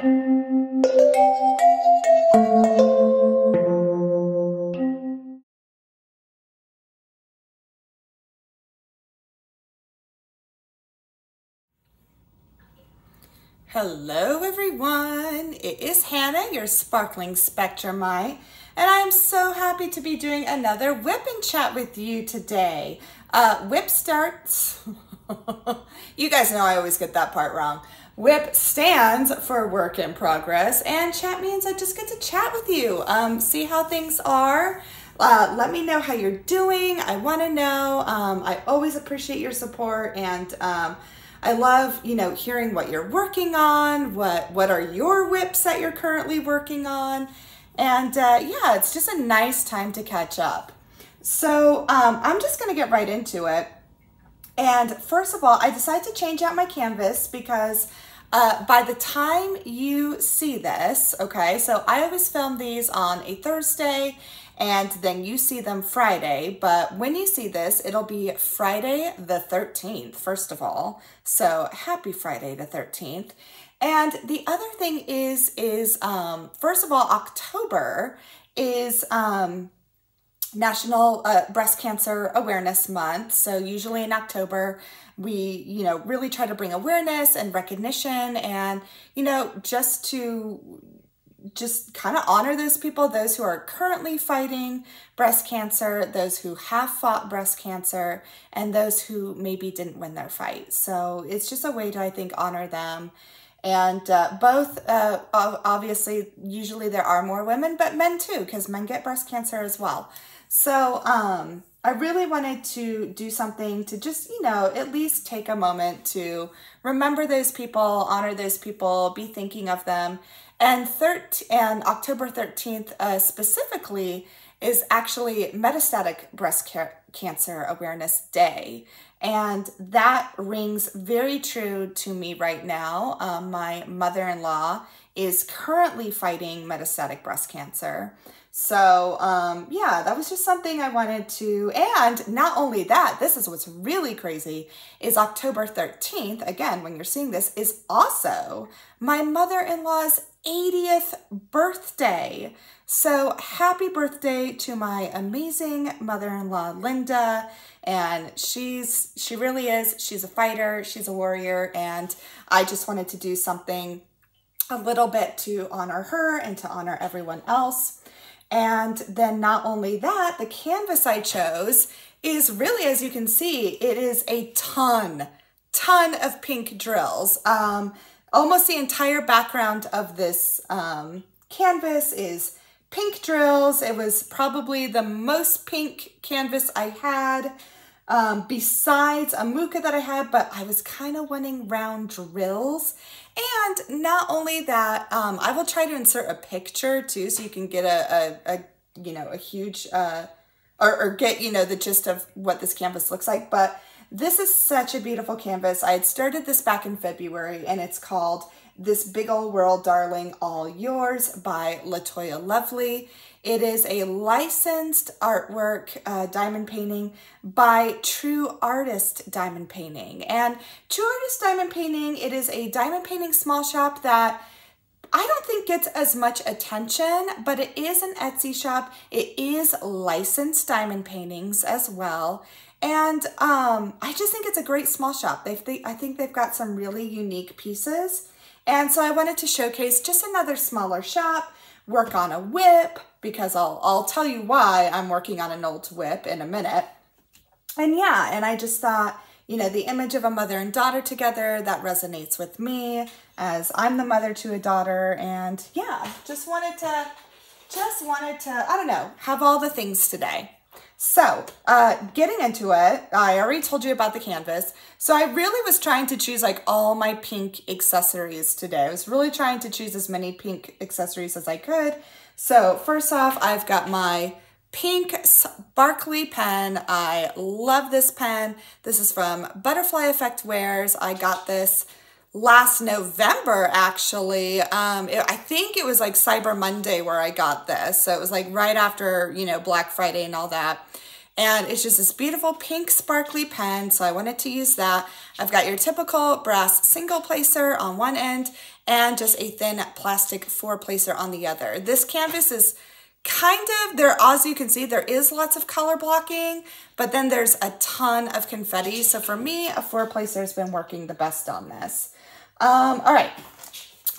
Hello everyone, it is Hannah, your Sparkling Spectrumite, and I'm so happy to be doing another WIP and chat with you today. WIP starts, you guys know I always get that part wrong. WIP stands for work in progress, and chat means I just get to chat with you, see how things are. Let me know how you're doing. I want to know. I always appreciate your support, and I love, hearing what you're working on, what are your WIPs that you're currently working on. And yeah, it's just a nice time to catch up. So I'm just gonna get right into it. And first of all, I decided to change out my canvas because by the time you see this, okay, so I always film these on a Thursday and then you see them Friday, but when you see this, it'll be Friday the 13th, first of all. So happy Friday the 13th. And the other thing is first of all, October is National Breast Cancer Awareness Month. So usually in October, we, really try to bring awareness and recognition and, just kind of honor those people, those who are currently fighting breast cancer, those who have fought breast cancer, and those who maybe didn't win their fight. So it's just a way to, I think, honor them. And both, obviously, usually there are more women, but men too, because men get breast cancer as well. So I really wanted to do something to just, at least take a moment to remember those people, honor those people, be thinking of them. And October 13th specifically is actually Metastatic Breast Cancer Awareness Day. And that rings very true to me right now. My mother-in-law is currently fighting metastatic breast cancer. So yeah, that was just something I wanted to, and not only that, this is what's really crazy, is October 13th, again, when you're seeing this, is also my mother-in-law's 80th birthday. So happy birthday to my amazing mother-in-law, Linda. And she really is, she's a fighter, she's a warrior. And I just wanted to do something a little bit to honor her and to honor everyone else. And then not only that, the canvas I chose is really, as you can see, it is a ton of pink drills. Almost the entire background of this canvas is pink drills. It was probably the most pink canvas I had, besides a muka that I had, but I was kind of wanting round drills. And not only that, I will try to insert a picture too, so you can get a huge, or get, the gist of what this canvas looks like. But this is such a beautiful canvas. I had started this back in February, and it's called This Big Ol' World, Darling, All Yours by Latoya Lovely. It is a licensed artwork, diamond painting by True Artist Diamond Painting. And True Artist Diamond Painting, it is a diamond painting small shop that I don't think gets as much attention, but it is an Etsy shop. It is licensed diamond paintings as well. And I just think it's a great small shop. I think they've got some really unique pieces. And so I wanted to showcase just another smaller shop, work on a WIP, because I'll tell you why I'm working on an old WIP in a minute. And yeah, and I just thought, the image of a mother and daughter together, that resonates with me as I'm the mother to a daughter. And yeah, just wanted to, I don't know, have all the things today. So getting into it, I already told you about the canvas. So I really was trying to choose like all my pink accessories today. I was really trying to choose as many pink accessories as I could. So first off, I've got my pink sparkly pen. I love this pen. This is from Butterfly Effect Wares. I got this last November, actually. I think it was like Cyber Monday where I got this. So it was like right after, Black Friday and all that. And it's just this beautiful pink sparkly pen. So I wanted to use that. I've got your typical brass single placer on one end. and just a thin plastic 4-placer on the other. This canvas is kind of, as you can see, there is lots of color blocking, but then there's a ton of confetti. So for me, a 4-placer has been working the best on this. All right,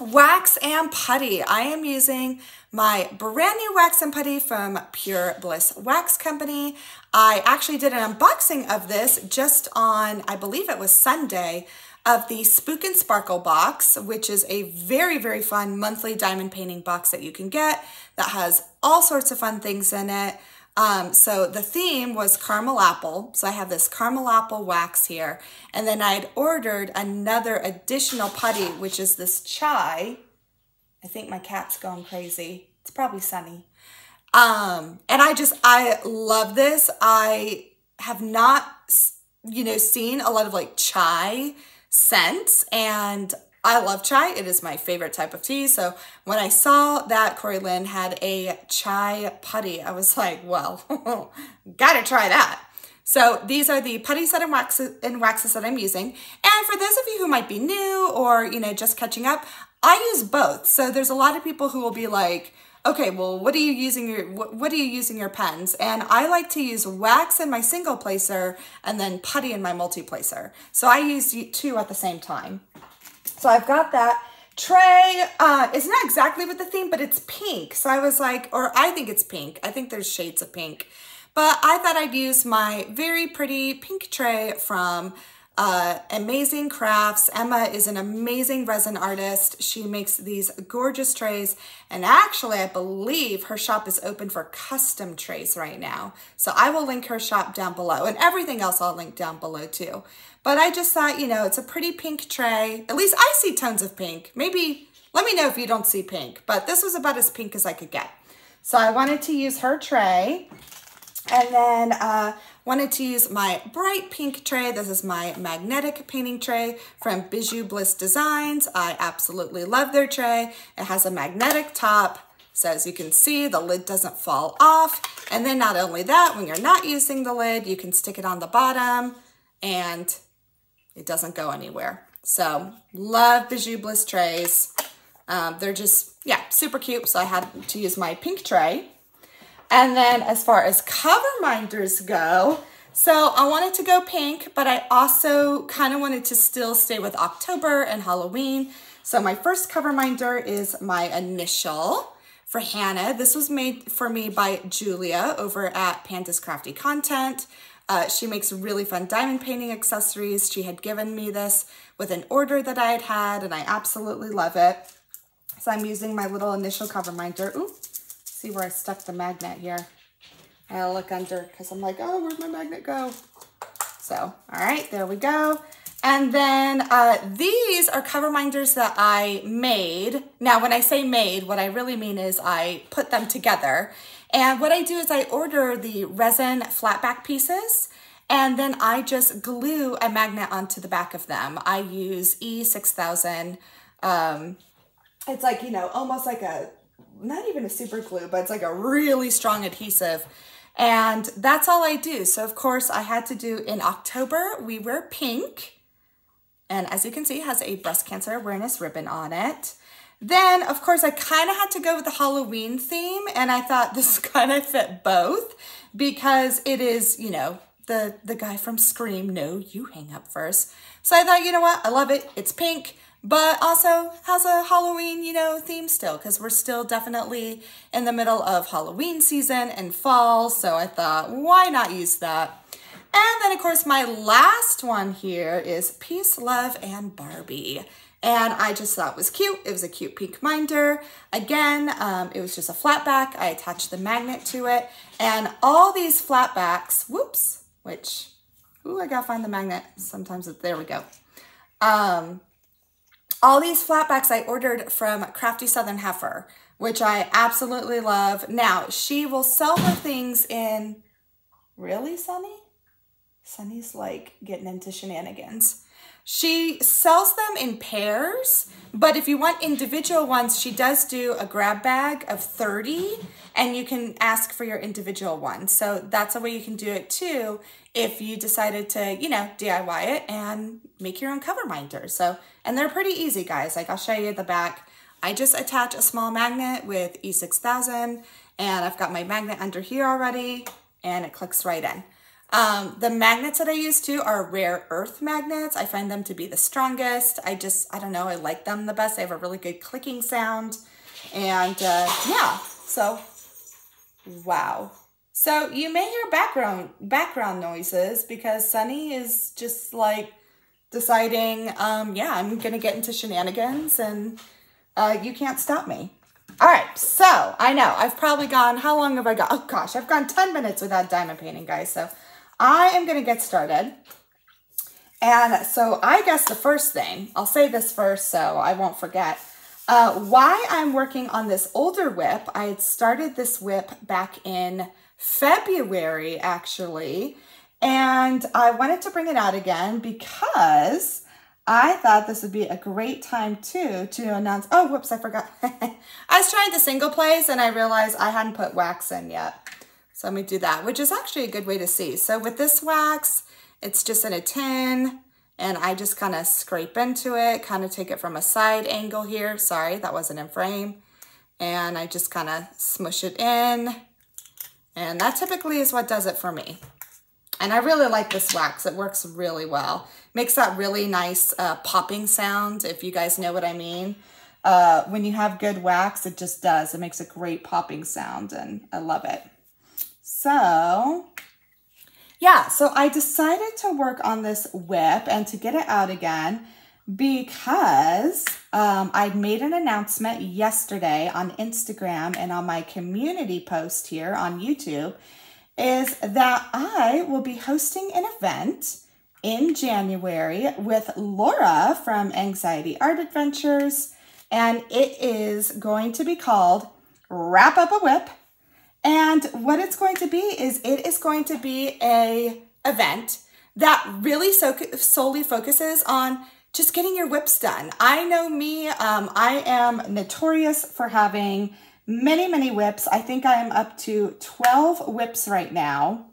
wax and putty. I am using my brand new wax and putty from Pure Bliss Wax Company. I actually did an unboxing of this just on, I believe it was Sunday, of the Spook and Sparkle box, which is a very, very fun monthly diamond painting box that you can get that has all sorts of fun things in it. So the theme was caramel apple. So I have this caramel apple wax here. And then I'd ordered another additional putty, which is this chai. I think my cat's going crazy. It's probably Sunny. And I love this. I have not, seen a lot of like chai scents, and I love chai. It is my favorite type of tea. So when I saw that Corey Lynn had a chai putty, I was like, well, gotta try that. So these are the putty set and waxes that I'm using. And for those of you who might be new or, just catching up, I use both. So there's a lot of people who will be like, okay, well, what are you using your pens? And I like to use wax in my single placer and then putty in my multi-placer. So I use 2 at the same time. So I've got that tray. It's not exactly with the theme, but it's pink. So I was like, or I think it's pink. I think there's shades of pink. But I thought I'd use my very pretty pink tray from Amazing Crafts. Emma is an amazing resin artist. She makes these gorgeous trays, and actually I believe her shop is open for custom trays right now. So I will link her shop down below, and everything else I'll link down below too. But I just thought, it's a pretty pink tray. At least I see tons of pink. Maybe let me know if you don't see pink, but this was about as pink as I could get. So I wanted to use her tray. And then wanted to use my bright pink tray. This is my magnetic painting tray from Bijou Bliss Designs. I absolutely love their tray. It has a magnetic top. So as you can see, the lid doesn't fall off. And then not only that, when you're not using the lid, you can stick it on the bottom and it doesn't go anywhere. So love Bijou Bliss trays. They're just, super cute. So I had to use my pink tray. And then as far as cover minders go, so I wanted to go pink, but I also kind of wanted to still stay with October and Halloween. So my first cover minder is my initial for Hannah. This was made for me by Julia over at Panda's Crafty Content. She makes really fun diamond painting accessories. She had given me this with an order that I had, and I absolutely love it. So I'm using my little initial cover minder. Ooh. See where I stuck the magnet here. I'll look under because I'm like, oh, where'd my magnet go? So, all right, there we go. And then these are cover minders that I made. Now, when I say made, what I really mean is I put them together. And what I do is I order the resin flat back pieces, and then I just glue a magnet onto the back of them. I use E6000. It's like, almost like not even a super glue, but it's like a really strong adhesive. And that's all I do. So of course I had to do, in October, we wear pink. And as you can see, it has a breast cancer awareness ribbon on it. Then of course I kind of had to go with the Halloween theme. And I thought this kind of fit both because it is, the guy from Scream, no, you hang up first. So I thought, you know what? I love it. It's pink. But also has a Halloween, theme still, because we're still definitely in the middle of Halloween season and fall. So I thought, why not use that? And then, of course, my last one here is Peace, Love, and Barbie. And I just thought it was cute. It was a cute pink minder. Again, it was just a flat back. I attached the magnet to it. And all these flat backs, whoops, which, ooh, I gotta find the magnet. Sometimes, there we go. All these flatbacks I ordered from Crafty Southern Heifer, which I absolutely love. Now, she will sell her things in, really, Sunny? Sunny's like getting into shenanigans. She sells them in pairs, but if you want individual ones, she does do a grab bag of 30, and you can ask for your individual one. So that's a way you can do it too if you decided to, you know, DIY it and make your own cover binder. So, and they're pretty easy, guys. Like, I'll show you the back. I just attach a small magnet with E6000, and I've got my magnet under here already, and it clicks right in. The magnets that I use too are rare earth magnets. I find them to be the strongest. I don't know, I like them the best. They have a really good clicking sound. And yeah, so, wow. So you may hear background noises because Sunny is just like deciding, yeah, I'm gonna get into shenanigans, and you can't stop me. All right, so I know I've probably gone, how long have I got? Oh gosh, I've gone 10 minutes without diamond painting, guys. So I am gonna get started. And so I guess the first thing, I'll say this first so I won't forget, why I'm working on this older WIP. I had started this WIP back in February, actually, and I wanted to bring it out again because I thought this would be a great time too to announce, oh, whoops, I forgot. I was trying the single plays and I realized I hadn't put wax in yet. So let me do that, which is actually a good way to see. So with this wax, it's just in a tin, and I just kind of scrape into it, kind of take it from a side angle here. Sorry, that wasn't in frame. And I just kind of smush it in. And that typically is what does it for me. And I really like this wax. It works really well. Makes that really nice popping sound, if you guys know what I mean. When you have good wax, it just does. It makes a great popping sound, and I love it. So, yeah, so I decided to work on this WIP and to get it out again because I'd made an announcement yesterday on Instagram and on my community post here on YouTube, is that I will be hosting an event in January with Laura from Anxiety Art Adventures, and it is going to be called Wrap Up a WIP. And what it's going to be is it is going to be a event that really solely focuses on just getting your WIPs done. I know me, I am notorious for having many, many WIPs. I think I am up to 12 WIPs right now.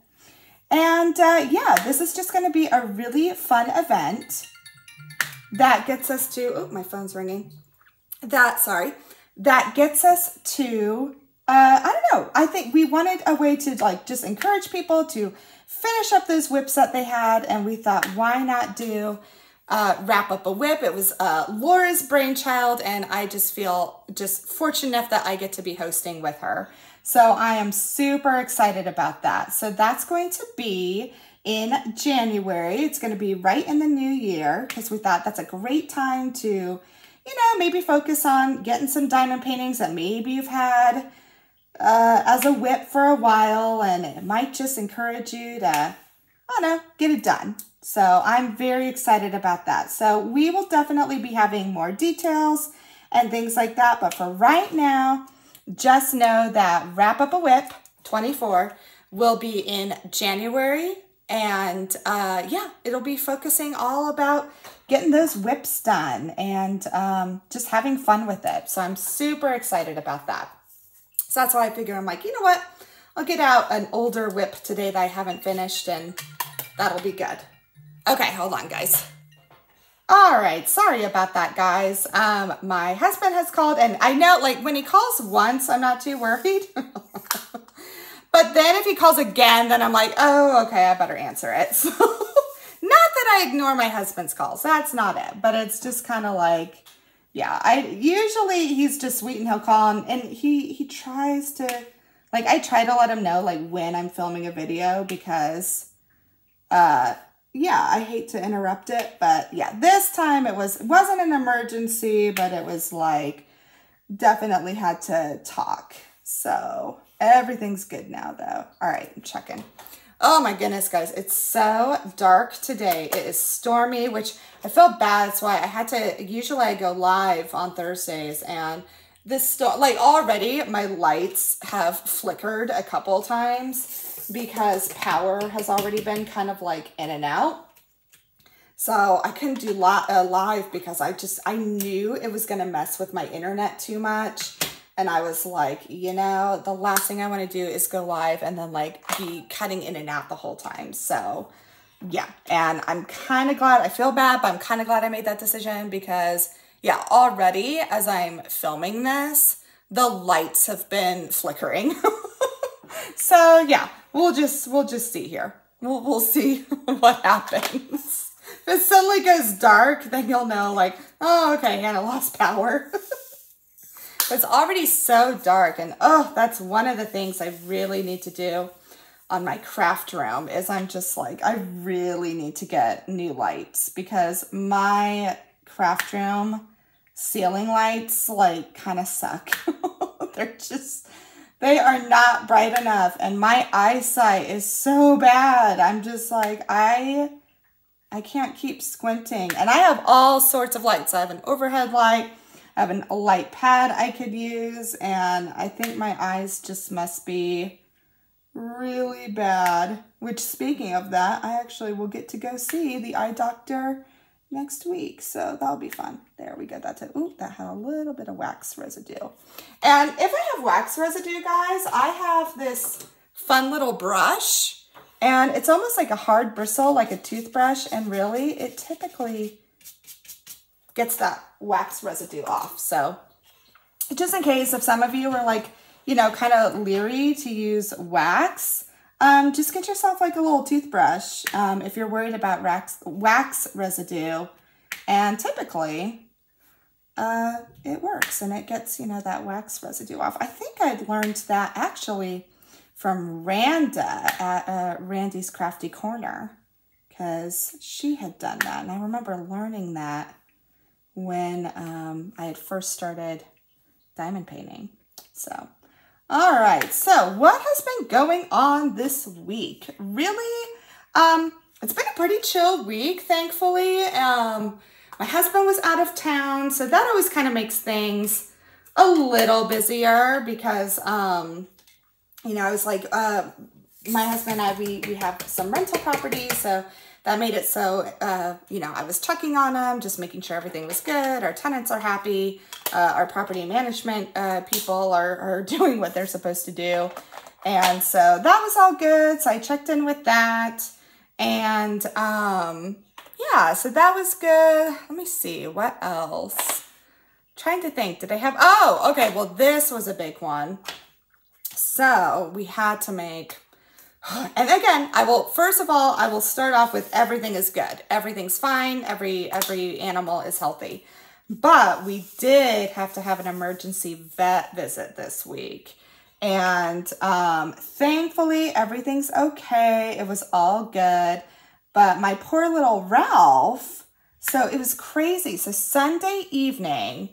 And yeah, this is just going to be a really fun event that gets us to, oh, my phone's ringing. That gets us to, I don't know, I think we wanted a way to like just encourage people to finish up those WIPs that they had. And we thought, why not do Wrap Up a WIP? It was Laura's brainchild, and I just feel just fortunate enough that I get to be hosting with her. So I am super excited about that. So that's going to be in January. It's going to be right in the new year because we thought that's a great time to, you know, maybe focus on getting some diamond paintings that maybe you've had as a WIP for a while, and it might just encourage you to, I don't know, get it done. So I'm very excited about that. So we will definitely be having more details and things like that. But for right now, just know that Wrap Up a WIP 24 will be in January. And yeah, it'll be focusing all about getting those WIPs done and just having fun with it. So I'm super excited about that. So that's why I figure I'm like, you know what? I'll get out an older WIP today that I haven't finished, and that'll be good. Okay, hold on, guys. All right, sorry about that, guys. My husband has called, and I know, like, when he calls once, I'm not too worried. But then if he calls again, then I'm like, oh, okay, I better answer it. So, not that I ignore my husband's calls. That's not it. But it's just kind of like, yeah, usually he's just sweet and he'll call, and he tries to, like, I try to let him know, like, when I'm filming a video because, yeah, I hate to interrupt it, but yeah, this time it wasn't an emergency, but it was like, definitely had to talk. So everything's good now though. All right, I'm checking. Oh my goodness, guys, it's so dark today. It is stormy, which I felt bad. That's why I had to, usually I go live on Thursdays, and this, like, already my lights have flickered a couple times because power has already been kind of like in and out. So I couldn't do live because I knew it was going to mess with my internet too much. And I was like, you know, the last thing I want to do is go live and then like be cutting in and out the whole time. So yeah, and I'm kind of glad, I feel bad, but I'm kind of glad I made that decision because yeah, already as I'm filming this, the lights have been flickering. So yeah, we'll just see here. We'll see what happens. If it suddenly goes dark, then you'll know like, oh, okay, Hannah lost power. It's already so dark, and oh, that's one of the things I really need to do on my craft room is I'm just like, I really need to get new lights because my craft room ceiling lights like kind of suck. They are not bright enough, and my eyesight is so bad. I'm just like, I can't keep squinting. And I have all sorts of lights. I have an overhead light. I have a light pad I could use. And I think my eyes just must be really bad. Which, speaking of that, I actually will get to go see the eye doctor next week. So that'll be fun. There we go. That's it. Ooh, that had a little bit of wax residue. And if I have wax residue, guys, I have this fun little brush. And it's almost like a hard bristle, like a toothbrush. And really, it typically gets that wax residue off. So just in case, if some of you are like, you know, kind of leery to use wax, just get yourself like a little toothbrush if you're worried about wax residue. And typically, it works and it gets, you know, that wax residue off. I think I'd learned that actually from Randa at Randy's Crafty Corner, because she had done that. And I remember learning that when I had first started diamond painting. So, all right. So what has been going on this week? Really, it's been a pretty chill week, thankfully. My husband was out of town, so that always kind of makes things a little busier because, you know, I was like, my husband and I, we have some rental properties, so that made it so, you know, I was checking on them, just making sure everything was good, our tenants are happy, our property management people are doing what they're supposed to do, and so that was all good, so I checked in with that, and, yeah, so that was good. Let me see, what else? Trying to think, did I have, oh, okay, well, this was a big one. So we had to make, and again, first of all, I will start off with everything is good. Everything's fine. Every animal is healthy. But we did have to have an emergency vet visit this week. And thankfully, everything's okay. It was all good. But my poor little Ralph, so it was crazy. So Sunday evening,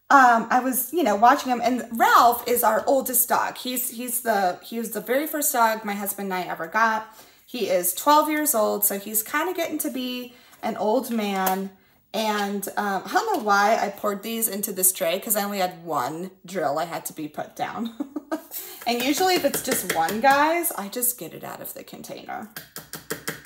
I was, you know, watching him, and Ralph is our oldest dog. He was the very first dog my husband and I ever got. He is 12 years old, so he's kind of getting to be an old man. And I don't know why I poured these into this tray because I only had one drill I had to be put down. And usually if it's just one, guys, I just get it out of the container.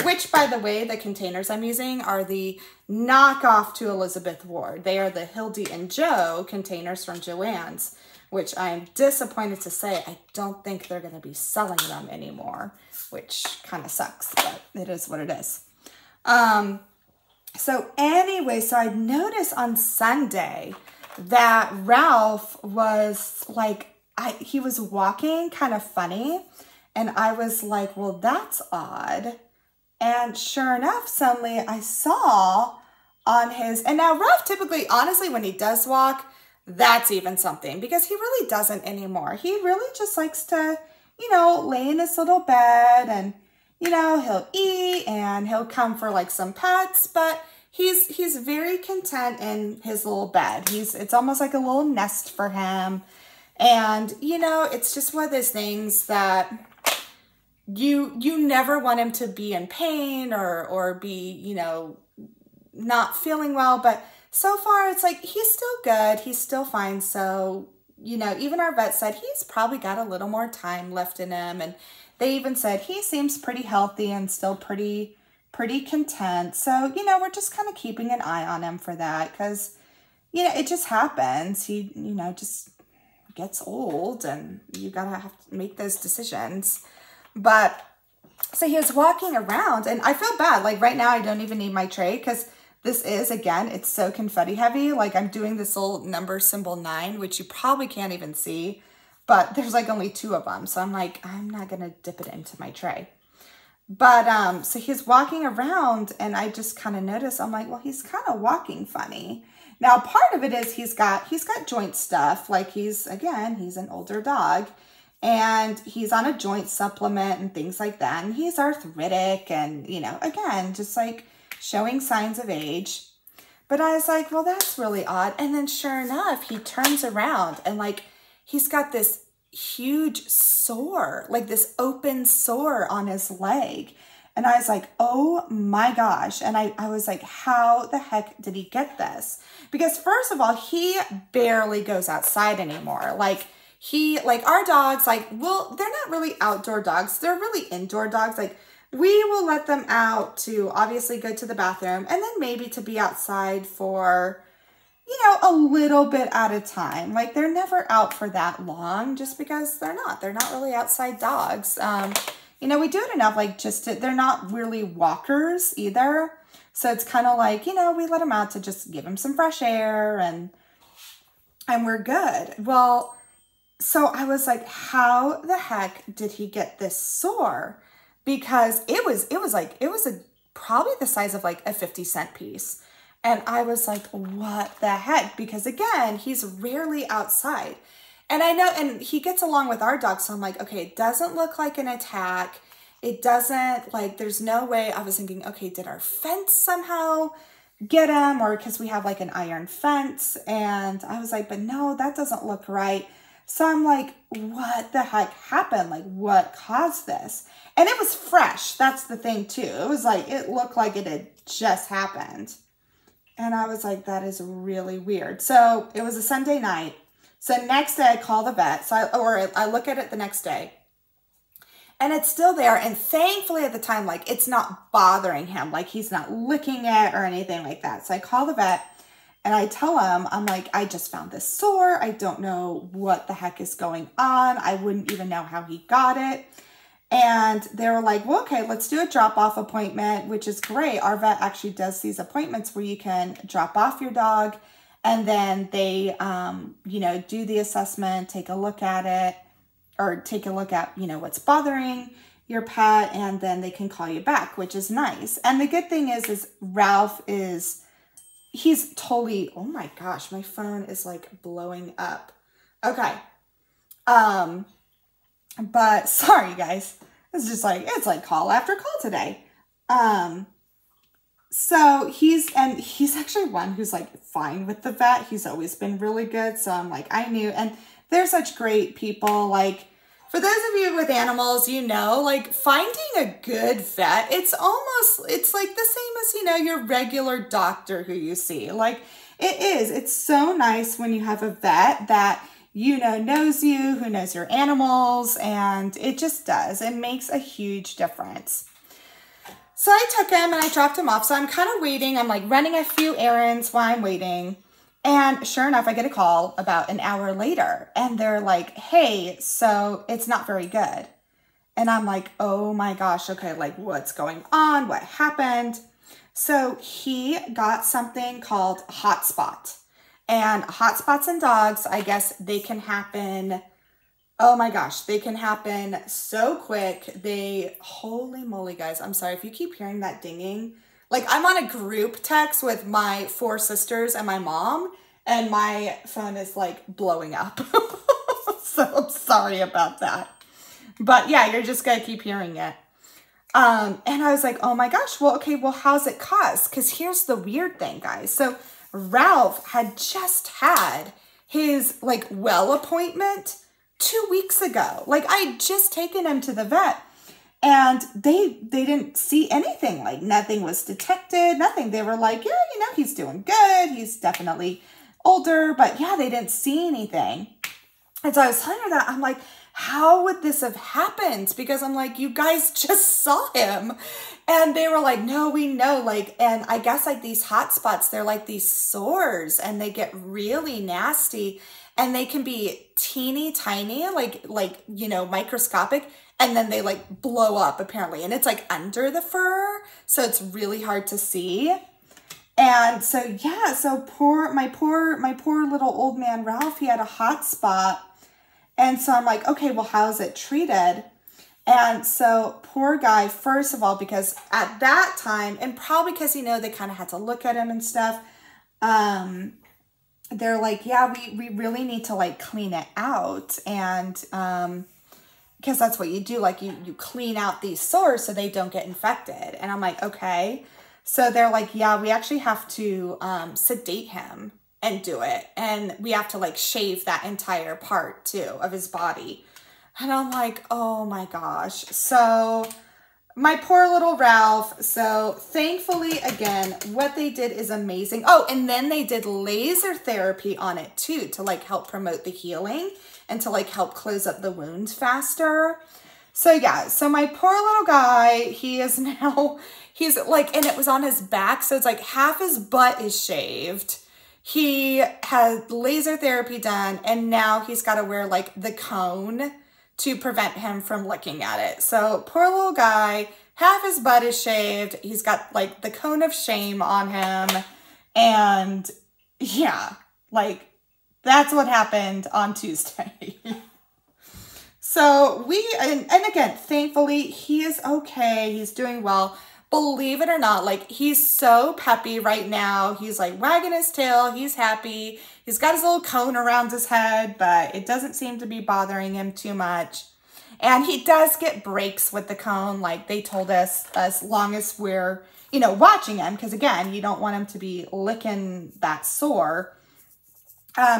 Which, by the way, the containers I'm using are the knockoff to Elizabeth Ward. They are the Hildy and Joe containers from Joann's, which I'm disappointed to say I don't think they're going to be selling them anymore, which kind of sucks, but it is what it is. So anyway, so I noticed on Sunday that Ralph was like, he was walking kind of funny, and I was like, well, that's odd. And sure enough, suddenly I saw on his, and now Ralph typically, honestly, when he does walk, that's even something because he really doesn't anymore. He really just likes to, you know, lay in his little bed and, you know, he'll eat and he'll come for like some pets, but he's very content in his little bed. It's almost like a little nest for him. And, you know, it's just one of those things that you never want him to be in pain or be, you know, not feeling well, but so far it's like he's still good, he's still fine. So, you know, even our vet said he's probably got a little more time left in him, and they even said he seems pretty healthy and still pretty pretty content. So, you know, we're just kind of keeping an eye on him for that because, you know, it just happens. He, you know, just gets old and you gotta have to make those decisions. But so he was walking around and I feel bad. Like right now I don't even need my tray because this is, again, it's so confetti heavy. Like I'm doing this little number symbol 9, which you probably can't even see, but there's like only 2 of them. So I'm like, I'm not gonna dip it into my tray. But so he's walking around and I just kind of noticed, I'm like, well, he's kind of walking funny. Now, part of it is he's got joint stuff. Like he's an older dog and he's on a joint supplement and things like that. And he's arthritic and, you know, again, just like showing signs of age. But I was like, well, that's really odd. And then sure enough, he turns around and like, he's got this huge sore, like this open sore on his leg. And I was like, oh my gosh. And I was like, how the heck did he get this? Because first of all, he barely goes outside anymore. Like our dogs, like, well, they're not really outdoor dogs. They're really indoor dogs. Like we will let them out to obviously go to the bathroom and then maybe to be outside for, you know, a little bit at a time. Like they're never out for that long just because they're not really outside dogs. You know, we do it enough, like they're not really walkers either. So it's kind of like, you know, we let them out to just give them some fresh air and we're good. Well, so I was like, how the heck did he get this sore? Because it was probably the size of like a 50-cent piece. And I was like, what the heck? Because again, he's rarely outside. And I know, and he gets along with our dog. So I'm like, okay, it doesn't look like an attack. It doesn't, like, there's no way. I was thinking, okay, did our fence somehow get him? Or because we have like an iron fence. And I was like, but no, that doesn't look right. So I'm like, what the heck happened? Like, what caused this? And it was fresh. That's the thing too. It was like, it looked like it had just happened. And I was like, that is really weird. So it was a Sunday night. So next day I call the vet. So I look at it the next day and it's still there. And thankfully at the time, like it's not bothering him. Like he's not licking it or anything like that. So I call the vet and I tell him, I'm like, I just found this sore. I don't know what the heck is going on. I wouldn't even know how he got it. And they were like, well, okay, let's do a drop-off appointment, which is great. Our vet actually does these appointments where you can drop off your dog and then they, you know, do the assessment, take a look at it, or take a look at, you know, what's bothering your pet, and then they can call you back, which is nice. And the good thing is Ralph he's totally, oh my gosh, my phone is like blowing up. Okay. But sorry guys, it's just like, it's like call after call today. So he's actually one who's like fine with the vet. He's always been really good. So I'm like, I knew, and they're such great people. Like for those of you with animals, you know, like finding a good vet, it's like the same as, you know, your regular doctor who you see. Like it's so nice when you have a vet that, you know, knows you, who knows your animals, and it just does. It makes a huge difference. So I took him and I dropped him off. So I'm kind of waiting. I'm like running a few errands while I'm waiting. And sure enough, I get a call about an hour later and they're like, hey, so it's not very good. And I'm like, oh my gosh, okay, like what's going on? What happened? So he got something called hotspot. And hotspots in dogs, I guess they can happen. Oh my gosh, they can happen so quick. Holy moly, guys. I'm sorry if you keep hearing that dinging. Like I'm on a group text with my 4 sisters and my mom, and my phone is like blowing up. So I'm sorry about that. But yeah, you're just gonna keep hearing it. And I was like, oh my gosh, well, okay, well, how's it caused? Because here's the weird thing, guys. So Ralph had just had his like well appointment 2 weeks ago. Like I had just taken him to the vet and they didn't see anything. Like nothing was detected, nothing. They were like, yeah, you know, he's doing good. He's definitely older, but yeah, they didn't see anything. And so I was telling her that, I'm like, how would this have happened? Because I'm like, you guys just saw him. And they were like, no, we know. Like, and I guess like these hot spots, they're like these sores and they get really nasty and they can be teeny tiny, like, you know, microscopic. And then they like blow up apparently. And it's like under the fur. So it's really hard to see. And so, yeah, so my poor little old man, Ralph, he had a hot spot. And so I'm like, okay, well, how's it treated? And so poor guy, first of all, because at that time, and probably because, you know, they kind of had to look at him and stuff. They're like, yeah, we really need to like clean it out. And, because that's what you do. Like you clean out these sores so they don't get infected. And I'm like, okay. So they're like, yeah, we actually have to, sedate him and do it. And we have to like shave that entire part too of his body. And I'm like, oh my gosh. So my poor little Ralph. So thankfully, again, what they did is amazing. Oh, and then they did laser therapy on it too, to like help promote the healing and to like help close up the wounds faster. So yeah, so my poor little guy, he is now, he's like, and it was on his back. So it's like half his butt is shaved. He had laser therapy done, and now he's got to wear like the cone to prevent him from looking at it. So poor little guy, half his butt is shaved. He's got like the cone of shame on him. And yeah, like that's what happened on Tuesday. So and again, thankfully he is okay. He's doing well. Believe it or not, like he's so peppy right now. He's like wagging his tail. He's happy. He's got his little cone around his head, but it doesn't seem to be bothering him too much. And he does get breaks with the cone. Like they told us, as long as we're, you know, watching him, because again, you don't want him to be licking that sore.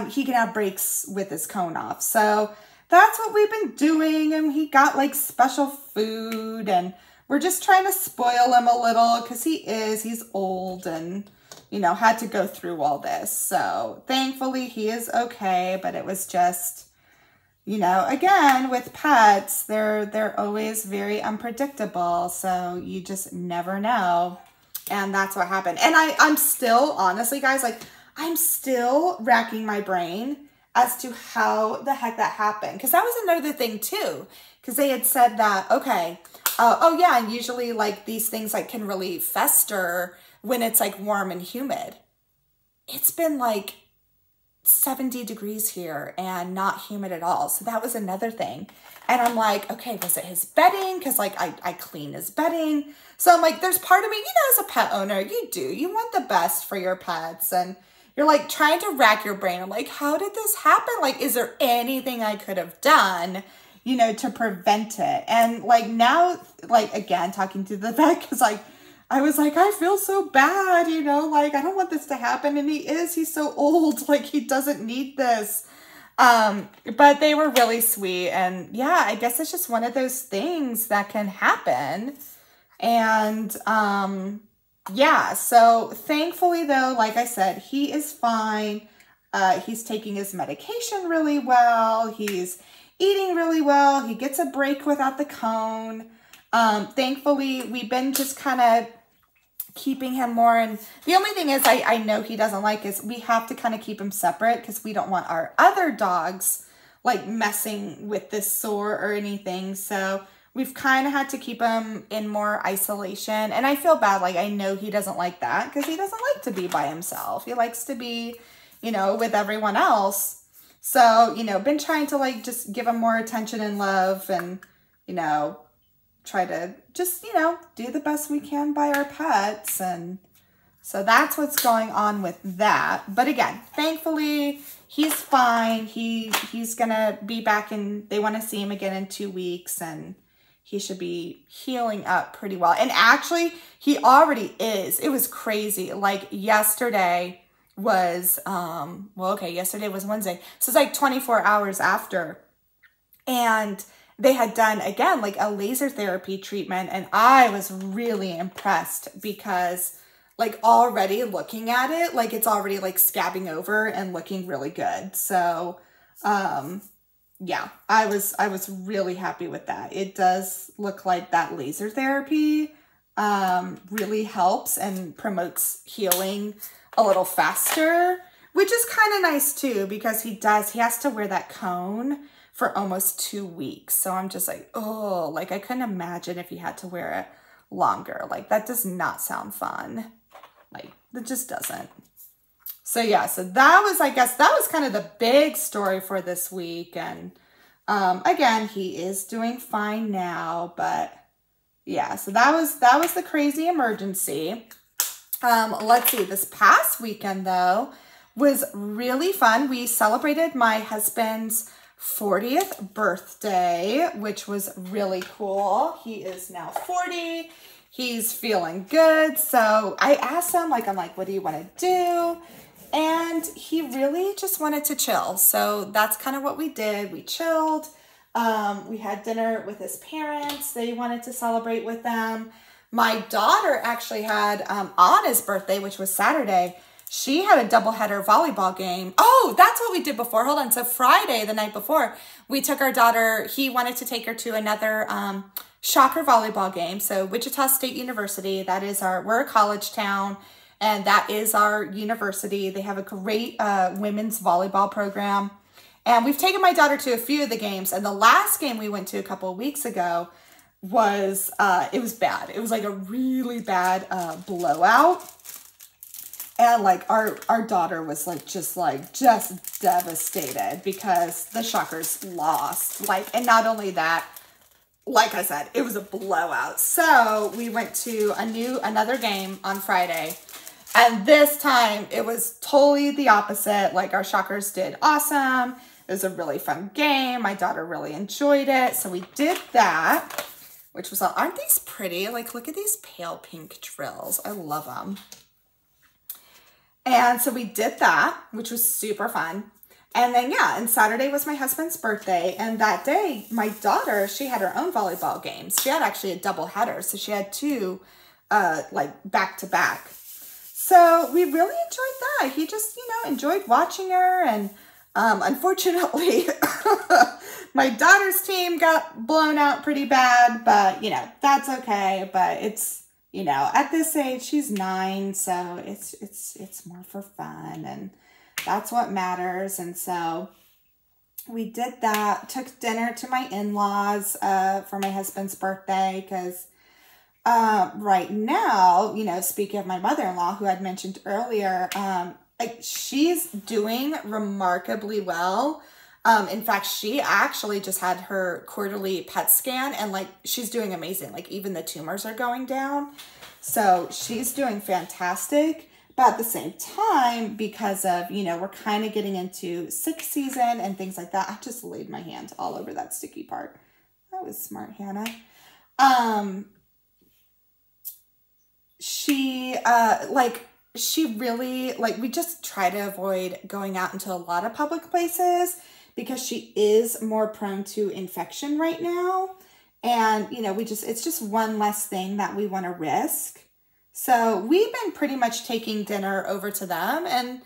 He can have breaks with his cone off. So that's what we've been doing. And he got like special food, and we're just trying to spoil him a little because he's old and, you know, had to go through all this. So thankfully he is okay, but it was just, you know, again, with pets, they're always very unpredictable. So you just never know. And that's what happened. And I'm still, honestly, guys, like I'm still racking my brain as to how the heck that happened. Because that was another thing too. Because they had said that, okay, oh yeah, and usually like these things like can really fester when it's like warm and humid. It's been like 70 degrees here and not humid at all. So that was another thing. And I'm like, okay, was it his bedding? Because like I clean his bedding. So I'm like, there's part of me, you know, as a pet owner, you want the best for your pets. And you're like trying to rack your brain. I'm like, how did this happen? Like, is there anything I could have done, you know, to prevent it? And like now, like again, talking to the vet, because like, I was like, I feel so bad, you know, like I don't want this to happen. And he's so old, like he doesn't need this. But they were really sweet. And yeah, I guess it's just one of those things that can happen. And, yeah, so thankfully though, like I said, he is fine. He's taking his medication really well. He's eating really well. He gets a break without the cone. Thankfully, we've been just kind of keeping him more. And the only thing is I know he doesn't like is we have to kind of keep him separate because we don't want our other dogs like messing with this sore or anything. So we've kind of had to keep him in more isolation. And I feel bad. Like, I know he doesn't like that because he doesn't like to be by himself. He likes to be, you know, with everyone else. So, you know, been trying to like just give him more attention and love and, you know, try to just, you know, do the best we can by our pets. And so that's what's going on with that. But again, thankfully, he's fine. He's going to be back in, they want to see him again in 2 weeks, and he should be healing up pretty well. And actually, he already is. It was crazy. Like yesterday was, well, okay, yesterday was Wednesday. So it's like 24 hours after. And they had done, again, like a laser therapy treatment. And I was really impressed because like already looking at it, like it's already like scabbing over and looking really good. So, yeah, I was really happy with that. It does look like that laser therapy really helps and promotes healing a little faster, which is kind of nice too, because he has to wear that cone for almost 2 weeks. So I'm just like, oh, like I couldn't imagine if he had to wear it longer. Like that does not sound fun. Like it just doesn't. So yeah, so that was, I guess that was kind of the big story for this week. And again, he is doing fine now, but yeah, so that was the crazy emergency. Let's see, this past weekend though was really fun. We celebrated my husband's 40th birthday, which was really cool. He is now 40. He's feeling good. So I asked him, like, I'm like, what do you want to do? And he really just wanted to chill. So that's kind of what we did. We chilled. We had dinner with his parents. They wanted to celebrate with them. My daughter actually had, on his birthday, which was Saturday, she had a doubleheader volleyball game. Oh, that's what we did before. Hold on. So Friday, the night before, we took our daughter, he wanted to take her to another Shocker volleyball game. So Wichita State University, that is we're a college town, and that is our university. They have a great women's volleyball program. And we've taken my daughter to a few of the games. And the last game we went to a couple of weeks ago was, it was bad. It was like a really bad blowout. And like our daughter was like, just devastated because the Shockers lost. Like, and not only that, like I said, it was a blowout. So we went to another game on Friday. And this time it was totally the opposite. Like our Shockers did awesome. It was a really fun game. My daughter really enjoyed it. So we did that, which was, aren't these pretty? Like, look at these pale pink drills. I love them. And so we did that, which was super fun. And then, yeah, and Saturday was my husband's birthday. And that day, my daughter, she had her own volleyball games. She had actually a double header. So she had two, like, back to back. So we really enjoyed that. He just, enjoyed watching her. And unfortunately, my daughter's team got blown out pretty bad. But, that's okay. But it's, at this age, she's 9. So it's more for fun. And that's what matters. And so we did that, took dinner to my in-laws for my husband's birthday because right now, speaking of my mother-in-law who I'd mentioned earlier, like she's doing remarkably well. In fact, she actually just had her quarterly PET scan and like she's doing amazing. Like even the tumors are going down. So she's doing fantastic. But at the same time, because of, we're kind of getting into sick season and things like that, I just laid my hand all over that sticky part. That was smart, Hannah. She really, we just try to avoid going out into a lot of public places because she is more prone to infection right now. And, it's just one less thing that we want to risk. So we've been pretty much taking dinner over to them. And,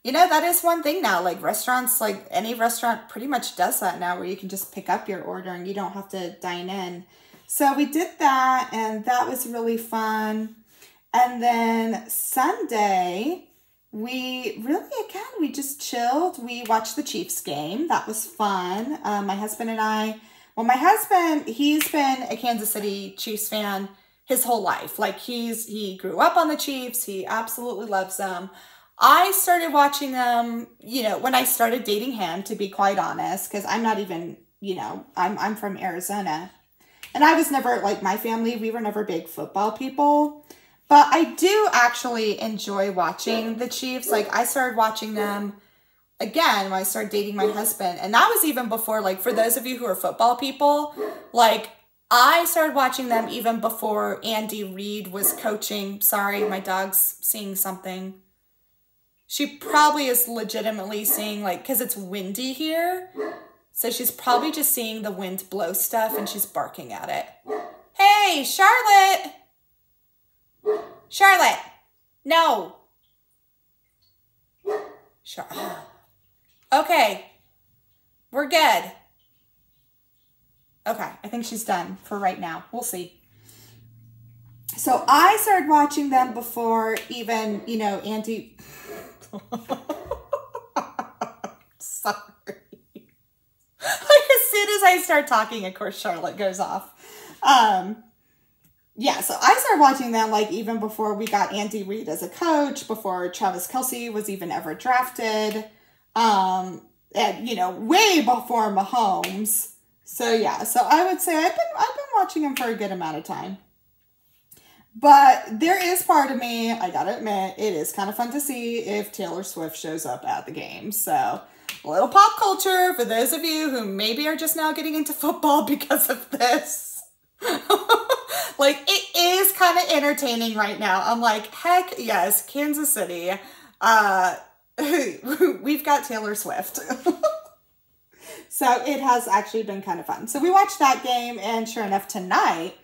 that is one thing now, like restaurants, like any restaurant pretty much does that now where you can just pick up your order and you don't have to dine in. So we did that and that was really fun. And then Sunday, we just chilled. We watched the Chiefs game. That was fun. My husband and I, my husband, he's been a Kansas City Chiefs fan his whole life. Like he grew up on the Chiefs. He absolutely loves them. I started watching them, when I started dating him, to be quite honest, because I'm not even, I'm from Arizona. And I was never, like my family, we were never big football people. But I do actually enjoy watching the Chiefs. Like I started watching them again when I started dating my husband. And that was even before, like for those of you who are football people, like I started watching them even before Andy Reid was coaching. Sorry, my dog's seeing something. She probably is legitimately seeing because it's windy here. So she's probably just seeing the wind blow stuff and she's barking at it. Hey, Charlotte! Charlotte, no. Okay, we're good. Okay, I think she's done for right now. We'll see. So I started watching them before even, you know, Auntie... Sorry. Like as soon as I start talking, of course, Charlotte goes off. Yeah, so I started watching them like even before we got Andy Reid as a coach, before Travis Kelce was even ever drafted, and you know, way before Mahomes. So yeah, so I would say I've been watching him for a good amount of time. But there is part of me, I gotta admit, it is kind of fun to see if Taylor Swift shows up at the game. So a little pop culture for those of you who maybe are just now getting into football because of this. Like, it is kind of entertaining right now. I'm like, heck yes, Kansas City. We've got Taylor Swift. So it has actually been kind of fun. So we watched that game, and sure enough, tonight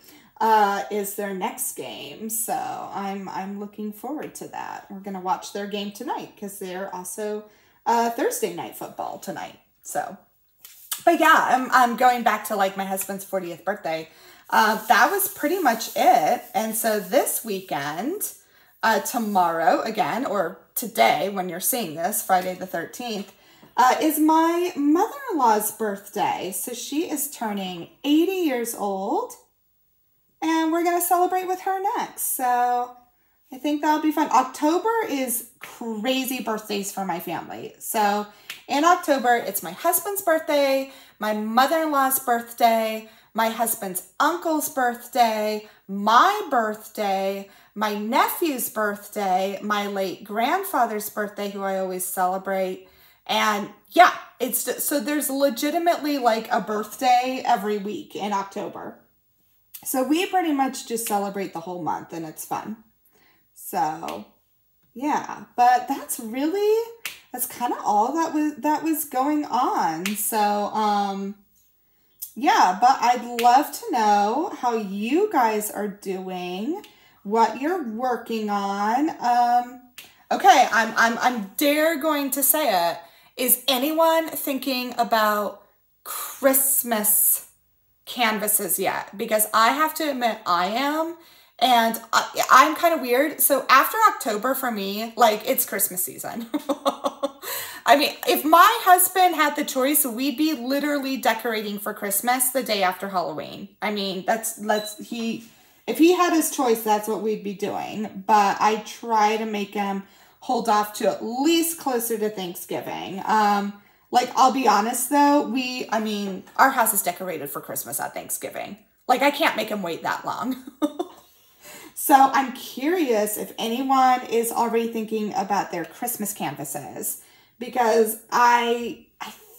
is their next game. So I'm looking forward to that. We're gonna watch their game tonight because they're also Thursday night football tonight. So, but yeah, I'm going back to like my husband's 40th birthday. That was pretty much it. And so this weekend, tomorrow again, or today when you're seeing this, Friday the 13th, is my mother-in-law's birthday. So she is turning 80 years old, and we're going to celebrate with her next. So I think that'll be fun. October is crazy birthdays for my family. So in October, it's my husband's birthday, my mother-in-law's birthday, my husband's uncle's birthday, my birthday, my nephew's birthday, my late grandfather's birthday, who I always celebrate. And yeah, it's just, so there's legitimately like a birthday every week in October. So we pretty much just celebrate the whole month, and it's fun. So yeah, but that's kind of all that was going on. So, yeah, but I'd love to know how you guys are doing, what you're working on. Okay, I'm dare going to say it. Is anyone thinking about Christmas canvases yet? Because I have to admit I am, and I'm kind of weird. So after October for me, like, it's Christmas season. I mean, if my husband had the choice, we'd be literally decorating for Christmas the day after Halloween. I mean, if he had his choice, that's what we'd be doing. But I try to make him hold off to at least closer to Thanksgiving. Like, I'll be honest though, our house is decorated for Christmas at Thanksgiving. Like, I can't make him wait that long. So I'm curious if anyone is already thinking about their Christmas canvases, because I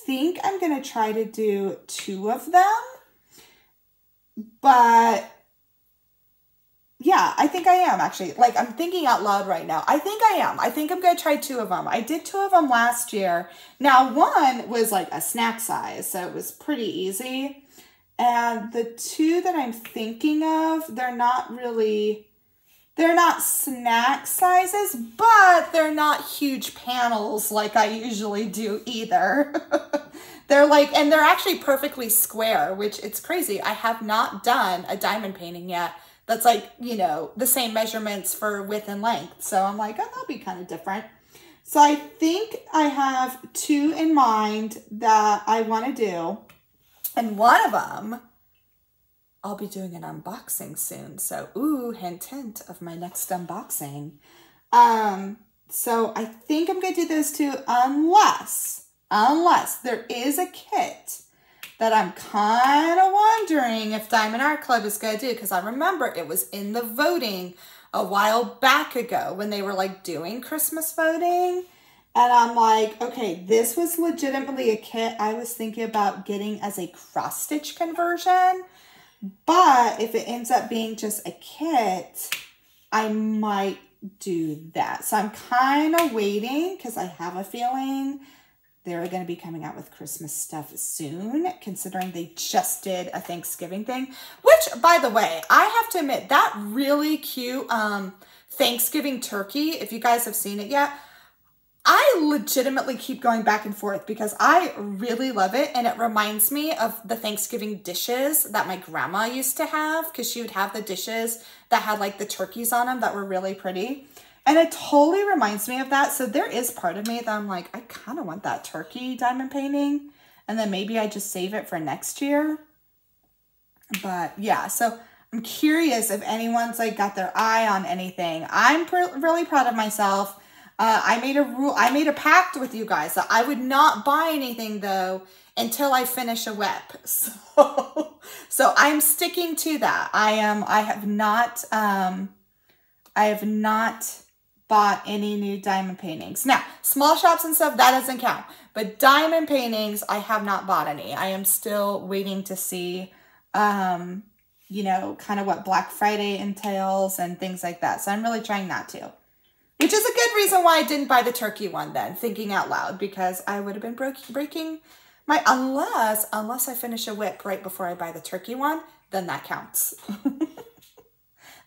think I'm going to try to do 2 of them. But yeah, I think I am actually. Like, I'm thinking out loud right now. I think I am. I think I'm going to try 2 of them. I did 2 of them last year. Now, one was like a snack size, so it was pretty easy. And the 2 that I'm thinking of, they're not snack sizes, but they're not huge panels like I usually do either. They're like, and they're actually perfectly square, which it's crazy. I have not done a diamond painting yet that's like, you know, the same measurements for width and length. So I'm like, oh, that'll be kind of different. So I think I have 2 in mind that I want to do. And one of them, I'll be doing an unboxing soon. So, ooh, hint, hint of my next unboxing. So I think I'm going to do those 2 unless there is a kit that I'm kind of wondering if Diamond Art Club is going to do, because I remember it was in the voting a while back ago when they were like doing Christmas voting. And I'm like, okay, this was legitimately a kit I was thinking about getting as a cross stitch conversion. But if it ends up being just a kit, I might do that. So I'm kind of waiting because I have a feeling they're going to be coming out with Christmas stuff soon, considering they just did a Thanksgiving thing. Which, by the way, I have to admit, that really cute Thanksgiving turkey, if you guys have seen it yet, I legitimately keep going back and forth because I really love it. And it reminds me of the Thanksgiving dishes that my grandma used to have, because she would have the dishes that had like the turkeys on them that were really pretty. And it totally reminds me of that. So there is part of me that I'm like, I kind of want that turkey diamond painting. And then maybe I just save it for next year. But yeah, so I'm curious if anyone's like got their eye on anything. I'm really proud of myself. I made a pact with you guys that I would not buy anything though until I finish a WIP. So I'm sticking to that. I have not bought any new diamond paintings. Now, small shops and stuff, that doesn't count. But diamond paintings, I have not bought any. I am still waiting to see, you know, kind of what Black Friday entails and things like that. So I'm really trying not to. Which is a good reason why I didn't buy the turkey one then, thinking out loud, because I would have been breaking my, unless I finish a WIP right before I buy the turkey one, then that counts.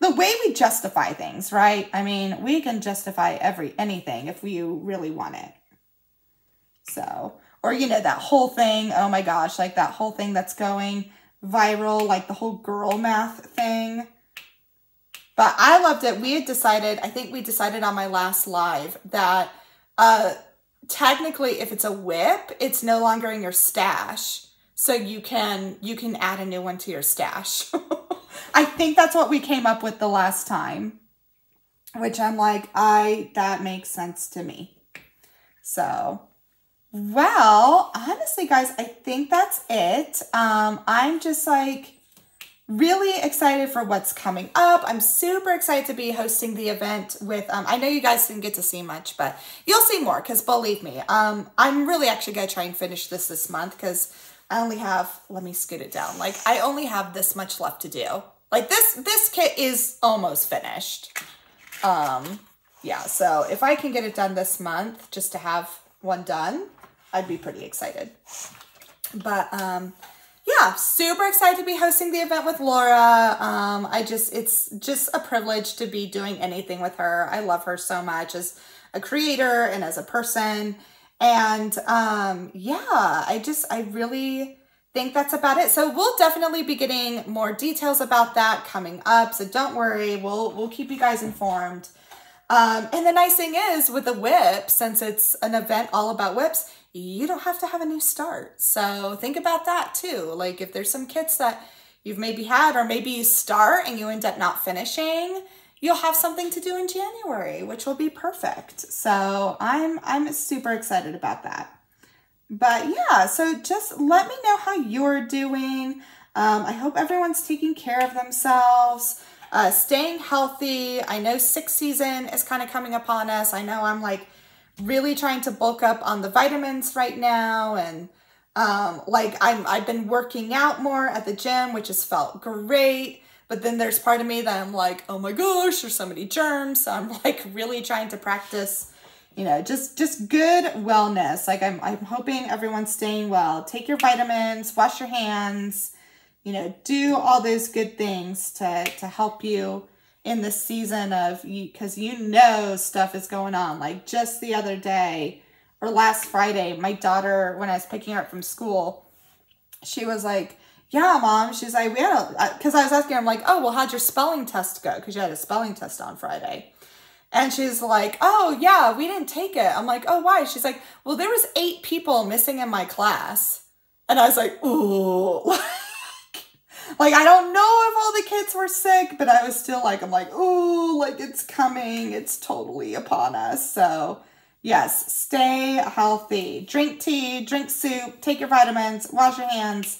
The way we justify things, right? I mean, we can justify anything if we really want it. So, or, you know, that whole thing, oh my gosh, like that whole thing that's going viral, like the whole girl math thing. But I loved it. We had decided, I think we decided on my last live that technically if it's a WIP, it's no longer in your stash. So you can add a new one to your stash. I think that's what we came up with the last time, which I'm like, that makes sense to me. So, well, honestly, guys, I think that's it. I'm just like really excited for what's coming up. I'm super excited to be hosting the event with, I know you guys didn't get to see much, but you'll see more because believe me, I'm really actually going to try and finish this month because I only have, let me scoot it down. Like I only have this much left to do. Like this kit is almost finished. Yeah, so if I can get it done this month just to have one done, I'd be pretty excited. But, yeah, super excited to be hosting the event with Laura. It's just a privilege to be doing anything with her. I love her so much as a creator and as a person. And yeah, I really think that's about it. So we'll definitely be getting more details about that coming up. So don't worry, we'll keep you guys informed. And the nice thing is with the WIP, since it's an event all about WIPs, you don't have to have a new start. So think about that too. Like if there's some kits that you've maybe had, or maybe you start and you end up not finishing, you'll have something to do in January, which will be perfect. So I'm super excited about that. But yeah, so just let me know how you're doing. I hope everyone's taking care of themselves, staying healthy. I know sixth season is kind of coming upon us. I know I'm like really trying to bulk up on the vitamins right now. And like I've been working out more at the gym, which has felt great. But then there's part of me that I'm like, oh my gosh, there's so many germs. So I'm like really trying to practice, you know, just good wellness. Like I'm hoping everyone's staying well. Take your vitamins, wash your hands, you know, do all those good things to help you in this season of, because you know stuff is going on. Like just the other day or last Friday, my daughter, when I was picking her up from school, she was like, yeah, Mom. She's like, because I was asking her, I'm like, oh, well, how'd your spelling test go? Because you had a spelling test on Friday. And she's like, oh, yeah, we didn't take it. I'm like, oh, why? She's like, well, there was 8 people missing in my class. And I was like, ooh. Like, I don't know if all the kids were sick, but I was still like, I'm like, ooh, like it's coming. It's totally upon us. So yes, stay healthy. Drink tea, drink soup, take your vitamins, wash your hands,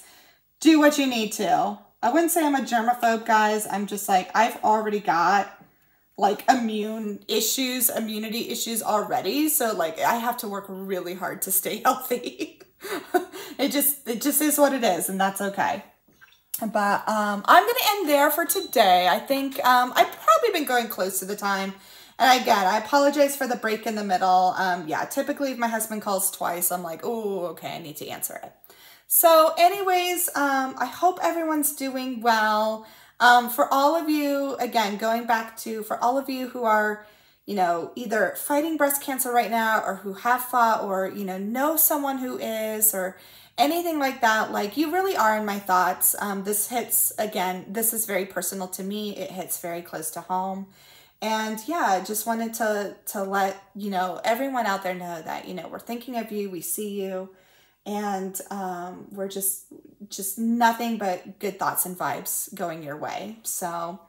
do what you need to. I wouldn't say I'm a germaphobe, guys. I'm just like, I've already got like immunity issues already. So like I have to work really hard to stay healthy. It just is what it is, and that's okay. But I'm going to end there for today. I think I've probably been going close to the time. And again, I apologize for the break in the middle. Yeah, typically if my husband calls twice, I'm like, oh, okay, I need to answer it. So anyways, I hope everyone's doing well. For all of you, again, going back to, for all of you who are, you know, either fighting breast cancer right now or who have fought or, you know someone who is or anything like that, like you really are in my thoughts. This hits, again, this is very personal to me. It hits very close to home. And yeah, just wanted to let, you know, everyone out there know that, you know, we're thinking of you, we see you, and we're just nothing but good thoughts and vibes going your way. So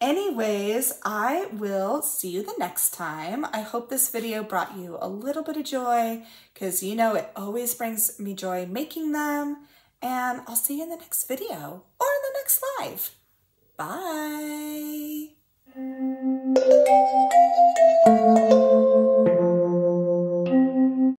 anyways, I will see you the next time. I hope this video brought you a little bit of joy, because you know it always brings me joy making them. And I'll see you in the next video or in the next live. Bye.